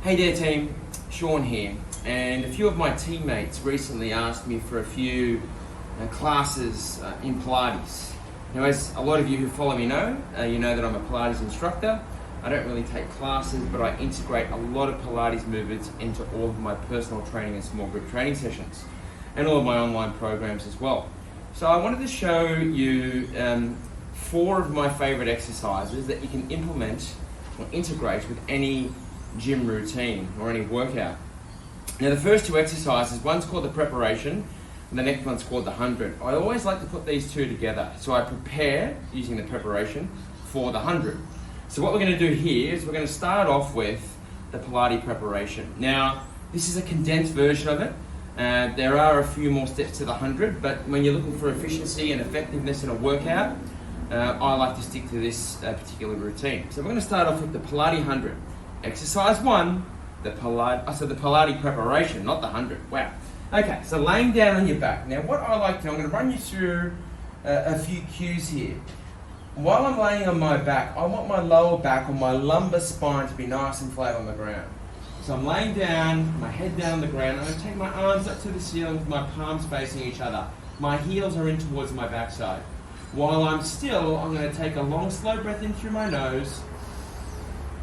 Hey there team, Sean here, and a few of my teammates recently asked me for a few classes in Pilates. Now, as a lot of you who follow me know, you know that I'm a Pilates instructor. I don't really take classes, but I integrate a lot of Pilates movements into all of my personal training and small group training sessions, and all of my online programs as well. So I wanted to show you 4 of my favorite exercises that you can implement or integrate with any gym routine or any workout. Now, the first 2 exercises, one's called the preparation and the next one's called the 100. I always like to put these 2 together. So I prepare using the preparation for the 100. So what we're going to do here is we're going to start off with the Pilates preparation. Now, this is a condensed version of it. There are a few more steps to the 100, but when you're looking for efficiency and effectiveness in a workout, I like to stick to this particular routine. So we're going to start off with the Pilates 100. Exercise 1, the Pilates preparation, not the 100. Wow. Okay, so laying down on your back. Now what I like to do, I'm going to run you through a few cues here. While I'm laying on my back, I want my lower back or my lumbar spine to be nice and flat on the ground. So I'm laying down, my head down on the ground. I'm going to take my arms up to the ceiling with my palms facing each other. My heels are in towards my backside. While I'm still, I'm going to take a long, slow breath in through my nose.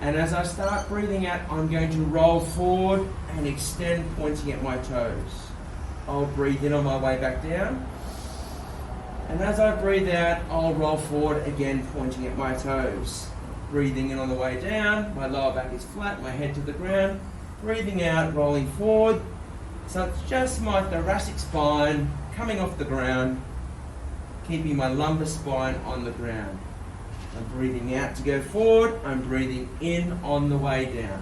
And as I start breathing out, I'm going to roll forward and extend, pointing at my toes. I'll breathe in on my way back down. And as I breathe out, I'll roll forward again, pointing at my toes. Breathing in on the way down, my lower back is flat, my head to the ground. Breathing out, rolling forward. So it's just my thoracic spine coming off the ground, keeping my lumbar spine on the ground. I'm breathing out to go forward, I'm breathing in on the way down.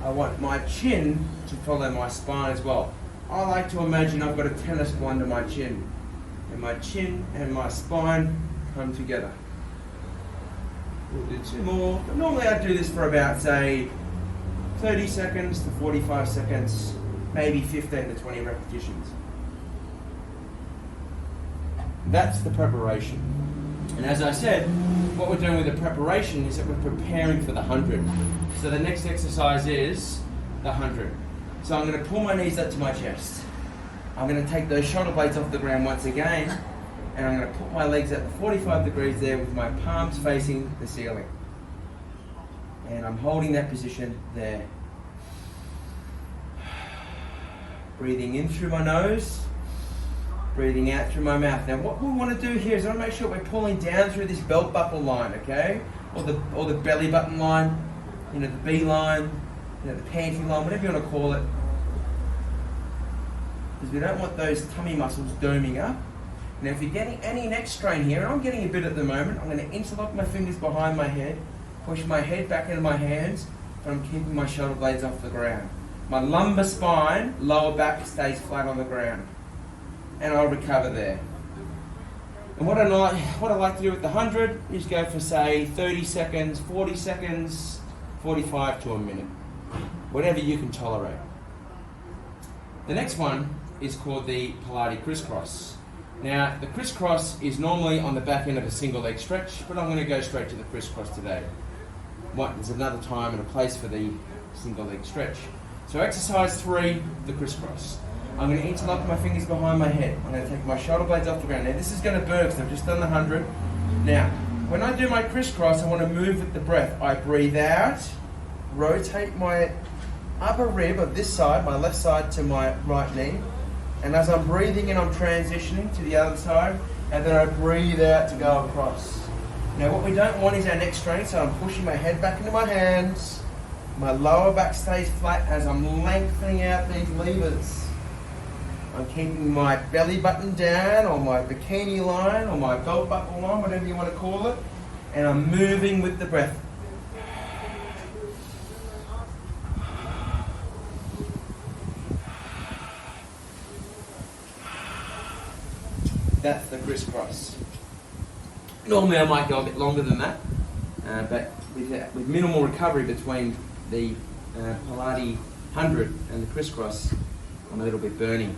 I want my chin to follow my spine as well. I like to imagine I've got a tennis ball under my chin, and my chin and my spine come together. We'll do 2 more, but normally I do this for about, say, 30 seconds to 45 seconds, maybe 15 to 20 repetitions. That's the preparation. And as I said, what we're doing with the preparation is that we're preparing for the 100. So the next exercise is the 100. So I'm going to pull my knees up to my chest. I'm going to take those shoulder blades off the ground once again, and I'm going to put my legs at 45 degrees there with my palms facing the ceiling. And I'm holding that position there. Breathing in through my nose. Breathing out through my mouth. Now what we want to do here is I want to make sure we're pulling down through this belt buckle line, okay? Or the belly button line, the B line, the pantry line, whatever you want to call it. Because we don't want those tummy muscles doming up. Now if you're getting any neck strain here, and I'm getting a bit at the moment, I'm going to interlock my fingers behind my head, push my head back into my hands, but I'm keeping my shoulder blades off the ground. My lumbar spine, lower back stays flat on the ground. And I'll recover there. And what I like to do with the 100 is go for, say, 30 seconds, 40 seconds, 45 to a minute. Whatever you can tolerate. The next one is called the Pilates Criss Cross. Now, the Criss Cross is normally on the back end of a single leg stretch, but I'm going to go straight to the Criss Cross today. There's another time and a place for the single leg stretch. So exercise 3, the Criss Cross. I'm going to interlock my fingers behind my head. I'm going to take my shoulder blades off the ground. Now this is going to burn because I've just done the 100. Now, when I do my crisscross, I want to move with the breath. I breathe out, rotate my upper rib of this side, my left side, to my right knee. And as I'm breathing in, I'm transitioning to the other side. And then I breathe out to go across. Now what we don't want is our neck strain, so I'm pushing my head back into my hands. My lower back stays flat as I'm lengthening out these levers. I'm keeping my belly button down, or my bikini line, or my belt buckle line, whatever you want to call it, and I'm moving with the breath. That's the Criss Cross. Normally I might go a bit longer than that, but with minimal recovery between the Pilates 100 and the Criss Cross, I'm a little bit burning.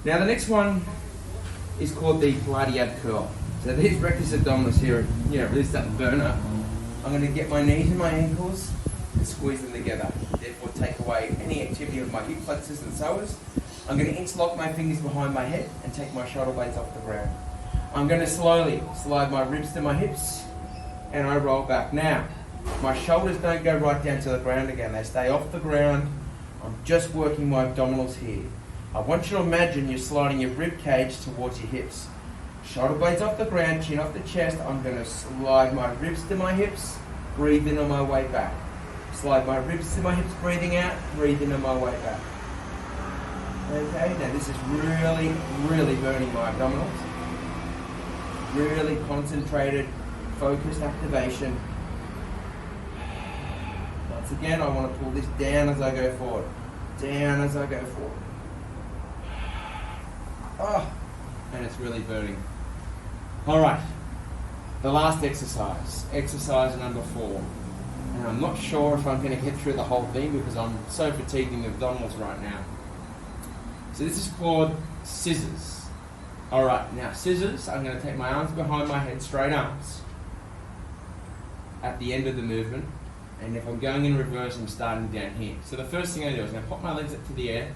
Now the next one is called the Pilates ab curl. So these rectus abdominis here, really start to burn up. I'm going to get my knees and my ankles and squeeze them together, therefore take away any activity of my hip flexors and psoas. I'm going to interlock my fingers behind my head and take my shoulder blades off the ground. I'm going to slowly slide my ribs to my hips and I roll back. Now, my shoulders don't go right down to the ground again, they stay off the ground. I'm just working my abdominals here. I want you to imagine you're sliding your rib cage towards your hips. Shoulder blades off the ground, chin off the chest. I'm going to slide my ribs to my hips, breathe in on my way back. Slide my ribs to my hips, breathing out, breathe in on my way back. Okay, now this is really, really burning my abdominals. Really concentrated, focused activation. Once again, I want to pull this down as I go forward. Down as I go forward. Oh, and it's really burning. All right, the last exercise, exercise number 4. And I'm not sure if I'm going to get through the whole thing because I'm so fatigued in the abdominals right now. So this is called scissors. All right, now scissors, I'm going to take my arms behind my head, straight arms, at the end of the movement. And if I'm going in reverse, I'm starting down here. So the first thing I do is I'm going to pop my legs up to the air.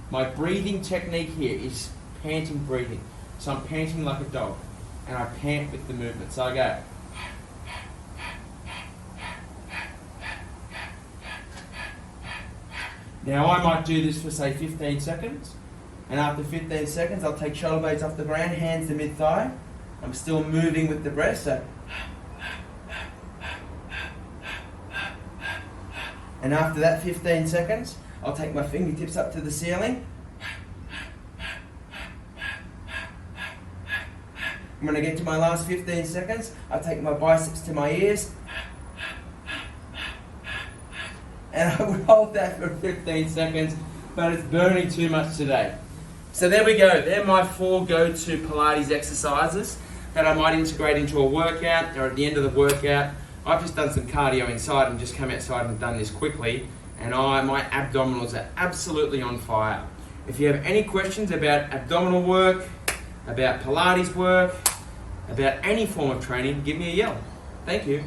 My breathing technique here is panting breathing. So I'm panting like a dog, and I pant with the movement. So I go. Now I might do this for say 15 seconds, and after 15 seconds I'll take shoulder blades off the ground, hands to mid-thigh. I'm still moving with the breath, so. And after that 15 seconds, I'll take my fingertips up to the ceiling. When I get to my last 15 seconds, I'll take my biceps to my ears. And I would hold that for 15 seconds, but it's burning too much today. So there we go. They're my 4 go-to Pilates exercises that I might integrate into a workout, or at the end of the workout. I've just done some cardio inside and just come outside and done this quickly, and my abdominals are absolutely on fire. If you have any questions about abdominal work, about Pilates work, about any form of training, give me a yell. Thank you.